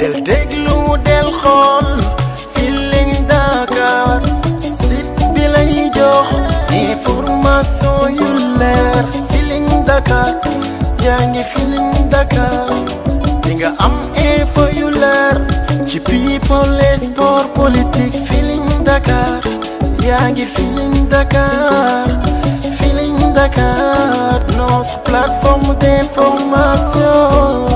del déglu del xool Feeling Dakar site bi lay jox information yu leer Feeling Dakar yaa ngi Feeling Dakar di nga am info yu leer ci people et sport politique Feeling Dakar yaa ngi Feeling Dakar Feeling Dakar notre plateforme d'information.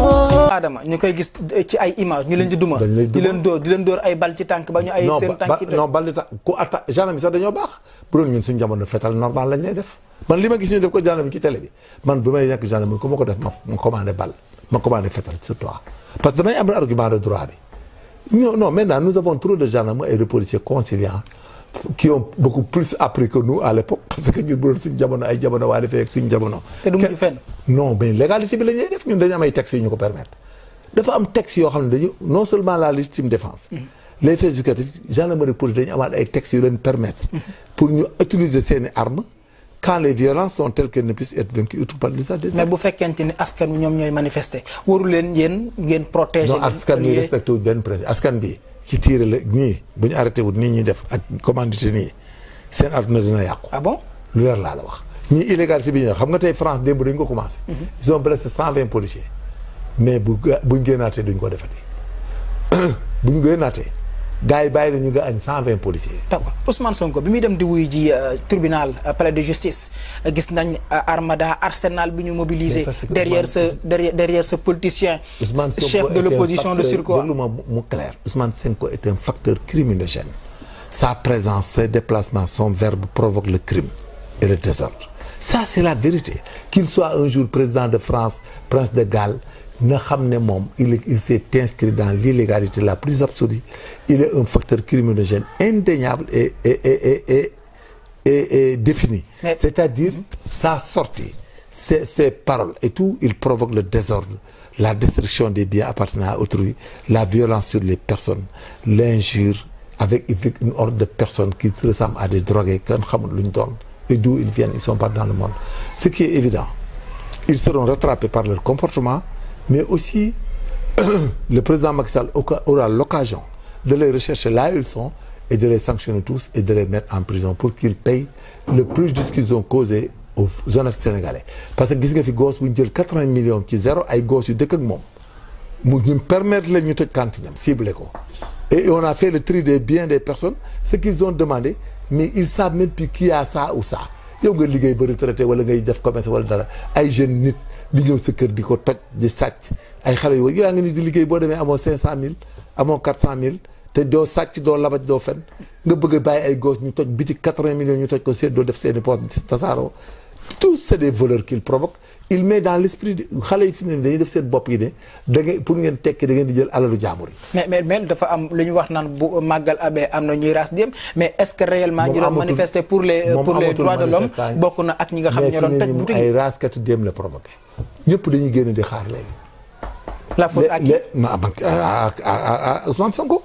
Adama ñu koy gis ci ay image ñu leen di duma di leen dóor ay bal ci tànk ba ñu ay seen tànk non bal di tànk ku atta gendarme sax dañoo baax bu doon ñun suñu jamono fetal normal lañ lay def man li ma gis ñu def ko gendarme ci télé bi man bi may nekk gendarme ku ma ko def ma commandé bal ma commandé fetal sur toi parce que damay am argument de droit bi non maintenant nous avons trop de gendarmes et de policiers conciliants qui ont beaucoup plus appris que nous à l'époque parce que ñun bu doon suñu jamono ay jamono waa defee ak suñu jamono te du mujj fenn non mais légalité bi la ñuy def ñun dañu am ay textes yu ñu ko permettre dafa am textes yoo xam ne dañu non seulement la légitime défense les faits éducatifs gendarmerie police dañu amaat ay textes yu leen permettre pour ñu utiliser seeni armes quand les violences sont telles qu'elles ne puissent être vaincues par l'usage des armes. mais bu fekkente ni askan wi ñoom ñooy manifester waru leen yéen ngeen protéger. non askan bi respecté wu benn presse askan bi ci tiire la ñii bu ñu arrêté wut nii ñuy def ak commandité nii seen àdduna dina yàqu. ah bon lu leer laa la wax. ñii illégalité bi ñu xam nga tey France démb dañ ko commencé. ils ont blessé 120 policiers. mais buñ génnaatee duñ ko defati buñ génnaatee gars yi bàyyi la ñu nga añ 120 policiers. d'accord Ousmane Sonko bi muy dem di wuyu ji tribunal palais de justice gis nañ armada arsenal bi ñu mobilisé. derrière ce politicien. chef de l'opposition de surcroît. déglu ma mu clair Ousmane Sonko est un facteur criminogène. sa présence ses déplacements son verbe provoque le crime et le désordre. ça c'est la vérité qu'il soit un jour président de France prince de Galles. na xam ne moom il s'est inscrit dans l'illégalité la plus absolue il est un facteur criminogène indéniable et défini. C'est-à-dire sa sortie ses paroles et tout il provoque le désordre la destruction des biens appartenant à autrui la violence sur les personnes l'injure avec une horde de personnes qui se ressemblent à des drogués kenn xamul lu ñu doon et d'où ils viennent ils sont pas dans le monde ce qui est évident ils seront rattrapés par leur comportement. Mais aussi, le président Macky Sall aura l'occasion de les rechercher là où ils sont et de les sanctionner tous et de les mettre en prison pour qu'ils payent le préjudice qu'ils ont causé aux honnêtes sénégalais. Parce que gis nga fi gosse bu ñu jël 80 millions ci zéro ay gosses yu dëkk ak moom mu ñu permettre leen ñu tëj kantinam ciblé ko. Et on a fait le tri des biens des personnes ce qu'ils ont demandé mais ils savent même plus qui a ça ou ça yow nga liggéey ba retraité wala ngay def commerce wala dara ay jeunes nit. di ñëw sa kër di ko toj di sàcc ay xale yu yaa ngi ni di liggéey boo demee amoo 500000 amoo 400000 te doo sàcc doo labaj doo fen nga bëgg a bàyyi ay gos ñu toj bitik 80 millions ñu toj ko seet doo def seeni poste di tasaaroo tous c'est des voleurs qu'il provoque il met dans l'esprit xale yi fi ne dañuy def seen bopp yi ne da ngay pour ngeen tekki da ngeen di jël alalu jaamur yi. mais dafa am lu ñu wax naan bu màggal abee am na ñuy raas dem mais est-ce que réellement ñu doon manifester pour les droits de l'homme bokk na ak ñi nga xam ne ñoo doon tëj boutique ay raaskatu dem la provoqué ñëpp dañuy génn di xaar léegi. la faute à Ousmane Sonko.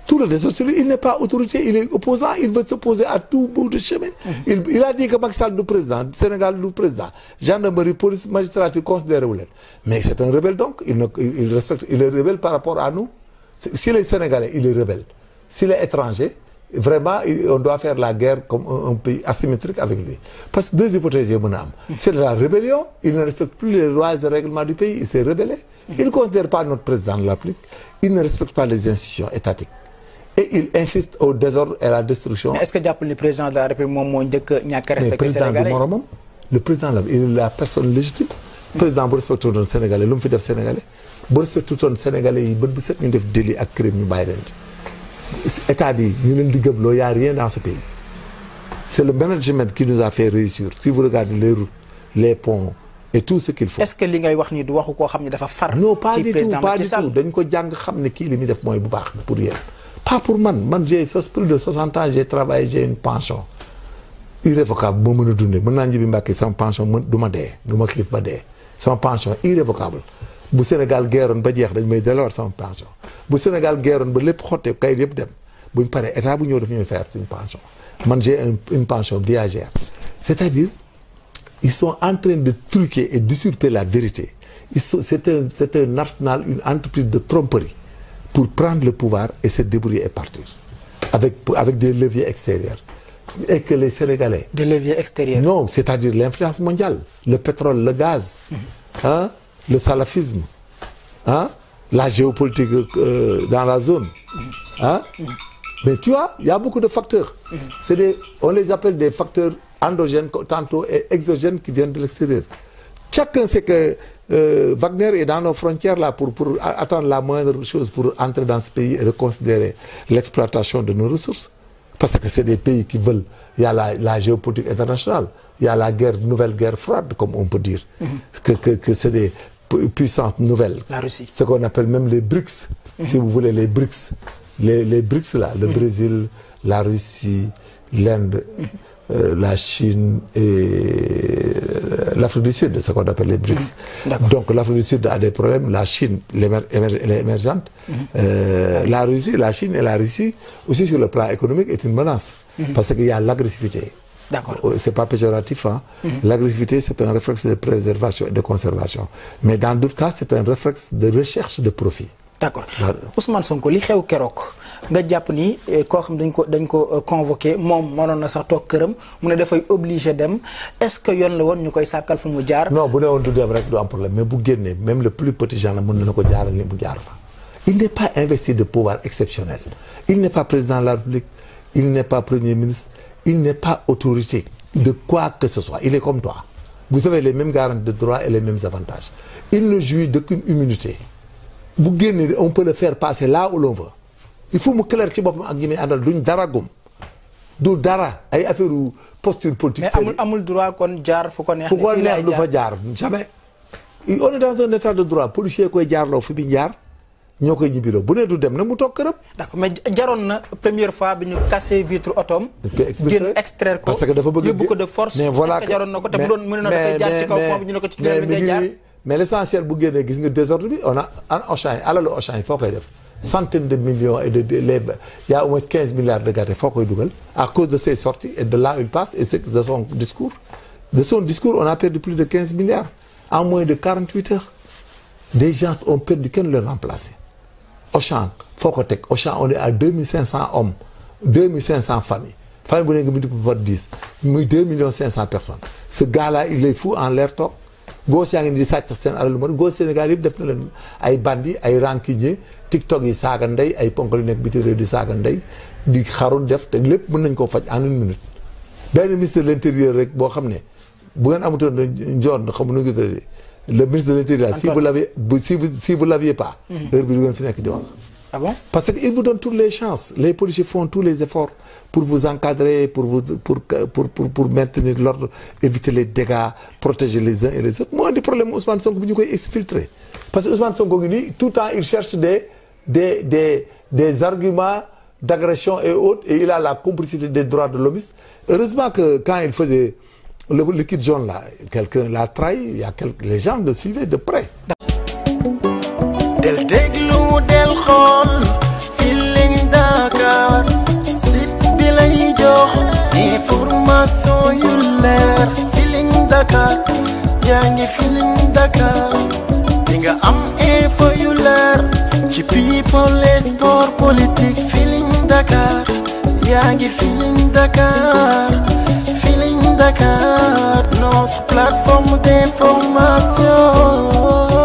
Tout le désordre, il n'est pas autorité, il est opposant, il veut s'opposer à tout bout de chemin. Il a dit que Macky Sall du président, Sénégal du président, gendarmerie, police, magistrature considéré wu leen. Mais c'est un rebelle donc, il est rebelle par rapport à nous. S'il est sénégalais, il est rebelle. S'il est étranger, vraiment, on doit faire la guerre comme un pays asymétrique avec lui. Parce que deux hypothèses yi mën a am. C'est de la rébellion, il ne respecte plus les lois et règlements du pays, il s'est rebellé. Il ne considère pas notre président de la République, il ne respecte pas les institutions étatiques. Et il insiste au désordre et à la destruction. Mais est-ce que jàppale le président de la République moom moo njëkk a ñàkk a respecté Sénégalais le président la il est la personne légitime. président bu respecté woon Sénégalais lu mu fi def Sénégalais bu respecté woon Sénégalais yi bët bu set ñu def délit ak crime ñu bàyyi leen ci. état bi ñu leen di gëmloo y a rien dans ce pays. C'est le management qui nous a fait réussir si vous regardez les routes les ponts et tout ce qu'il faut. Est-ce que li ngay wax nii du waxu koo xam ne dafa far. non pas du tout pas du tout dañ ko jàng xam ne kii li muy def mooy bu baax pour yéen. pas pour man j'ai plus de 60 ans j'ai travaillé j'ai une pension irrévocable moo mën a dundee mën naa Njibi Mbàkke sama pension du ma dee du ma xiif ba dee sama pension irrévocable bu Sénégal geeroon ba jeex dañ may delluwaat sama pension bu Sénégal geeroon ba lépp xottee kayit yëpp dem buñ paree état bu ñëw daf ñuy faire une pension man j'ai une pension viagère c'est-à-dire ils sont en train de truquer et d'usurper la vérité c'est un arsenal une entreprise de tromperie pour prendre le pouvoir et se débrouiller et partir avec des leviers extérieurs. Et que les Sénégalais... Des leviers extérieurs? Non, c'est-à-dire l'influence mondiale, le pétrole, le gaz, hein, le salafisme, hein, la géopolitique dans la zone. Hein. Mais tu vois, il y a beaucoup de facteurs. On les appelle des facteurs endogènes, tantôt et exogènes qui viennent de l'extérieur. Chacun sait que Wagner est dans nos frontières là pour attendre la moindre chose pour entrer dans ce pays et reconsidérer l'exploitation de nos ressources. Parce que c'est des pays qui veulent... Il y a la géopolitique internationale, il y a la nouvelle guerre froide, comme on peut dire. Que c'est des puissances nouvelles. La Russie. Ce qu'on appelle même les BRICS, si vous voulez, les BRICS. Les BRICS là, le Brésil, la Russie, l'Inde, la Chine et l'Afrique du Sud, ce qu'on appelle les BRICS. Donc l'Afrique du Sud a des problèmes, la Chine, elle est émergente, la Russie, la Chine et la Russie, aussi sur le plan économique, est une menace. Parce qu'il y a l'agressivité. D'accord. C'est pas péjoratif, hein. L'agressivité, c'est un réflexe de préservation et de conservation. Mais dans d'autres cas, c'est un réflexe de recherche de profit. D'accord. Ousmane Sonko li xew keroog nga jàpp ni koo xam dañ ko convoqué moom mënoon na sax toog këram mu ne dafay obligé dem est-ce que yoon la woon ñu koy sàkkal fu mu jaar. Non, bu ne woon du dem rek du am problème mais bu génnee même le plus petit genre la mën na ko jaaral ni mu jaar fa. Il n'est pas investi de pouvoir exceptionnel. Il n'est pas président de la République. Il n'est pas premier ministre. Il n'est pas autorité de quoi que ce soit. Il est comme toi. Vous avez les mêmes garanties de droits et les mêmes avantages. Il ne jouit d'aucune immunité. On peut le faire passer là où l'on veut. Il faut me clair ci boppam ak ñi muy àndal duñ dara gum du dara ay affaire posture politique. mais amul droit kon jaar fu ko neex. fu ko neex du fa jaar jamais. On est dans un état de droit policier koy jaarloo fi bi jaar ñoo koy ñibbiloo bu ne du dem na mu toog këram. d'accord mais jaroon na première fois bi ñu cassé vitre otom. génn extraire ko parce que dafa bëgg yóbbu ko de force. mais voilà que jaroon na ko te bu doon mën na dafay jaar ci kaw pont bi ñu ne ko ci tunnel bi ngay jaar. mais l'essentiel bu génnee gis nga désordre bi on a en Auchan alalu Auchan yi foo koy def centaines de millions et il y a au moins 15 milliards de gâteaux foo koy dugal à cause de ses sorties et de là où il passe et de son discours. De son discours on a perdu plus de 15 milliards en moins de 48 heures. Des gens ont perdu kenn le remplacer. Auchan foo ko teg Auchan on est à 2500 hommes 2500 familles famille bu ne nga multiplié par 10 muy 2 500 000 personnes. Ce gars-là il est fou en l'air toog. Góos yaa ngi ni di sàcc seen alal lu ma góos Sénégal yëpp def na leen ay bandi ay rancunier TikTok yi saaga ndey ay ponkal yu nekk biti réew di saaga ndey di xaru def te lépp mën nañ koo faj en 1 minute. benn ministre de l'intérieur rek boo xam ne bu ngeen amutoon njoon xam nu ngi tuddee le ministre de l'intérieur si vous l'aviez pas. heure bi du ngeen fi nekk di wax. Ah bon? Parce qu'il vous donne toutes les chances. Les policiers font tous les efforts pour vous encadrer, pour maintenir l'ordre, éviter les dégâts, protéger les uns et les autres. Moi, des problèmes, Ousmane Sonko, vous pouvez exfiltrer. Parce que Ousmane Sonko, tout le temps, il cherche des arguments d'agression et autres, et il a la complicité des droits de l'homme. Heureusement que quand il faisait le liquide jaune là, quelqu'un l'a trahi, les gens le suivaient de près. Del déglu del xool Feeling Dakar site bi lay jox information yu leer Feeling Dakar yaa ngi Feeling Dakar di nga am info yu leer ci people et sport politique Feeling Dakar yaa ngi Feeling Dakar Feeling Dakar notre plateforme d'information